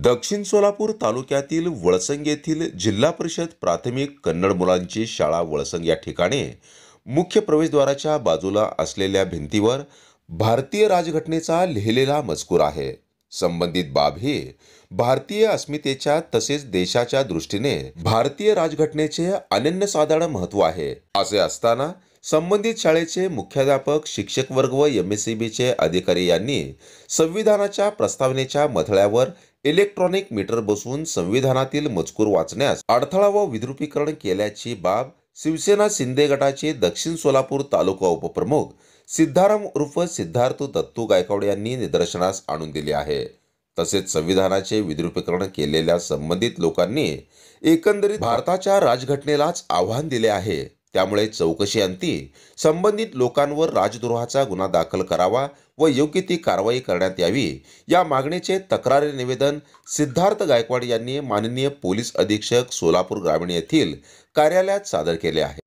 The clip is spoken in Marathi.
दक्षिण सोलापूर तालुक्यातील वळसंग येथील जिल्हा परिषद प्राथमिक कन्नड मुलांची शाळा वळसंग या ठिकाणी मुख्य प्रवेशद्वाराच्या बाजूला असलेल्या भिंतीवर भारतीय राजघटनेचा लिहिलेला मजकूर आहे। संबंधित बाब ही भारतीय अस्मितेच्या तसेच देशाच्या दृष्टीने भारतीय राजघटनेचे अनन्यसाधारण महत्त्व आहे। असे असताना संबंधित शाळेचे मुख्याध्यापक, शिक्षक वर्ग व एमएससीबीचे अधिकारी यांनी संविधानाच्या प्रस्तावनेच्या मथळ्यावर इलेक्ट्रॉनिक मीटर बसवून संविधानातील मजकूर वाचण्यास अडथळा व विद्रुपीकरण केल्याची बाब शिवसेना शिंदे गटाचे दक्षिण सोलापूर तालुका उपप्रमुख सिद्धाराम उर्फ सिद्धार्थ दत्तू गायकवाड यांनी निदर्शनास आणून दिली आहे। तसेच संविधानाचे विद्रुपीकरण केलेल्या संबंधित लोकांनी एकंदरीत भारताच्या राजघटनेलाच आव्हान दिले आहे। त्यामुळे चौकशी अंती संबंधित लोकांवर राजद्रोहाचा गुन्हा दाखल करावा व योग्य ती कारवाई करण्यात यावी या मागणीचे तक्रारी निवेदन सिद्धार्थ गायकवाड यांनी माननीय पोलीस अधीक्षक सोलापूर ग्रामीण येथील कार्यालयात सादर केले आहे।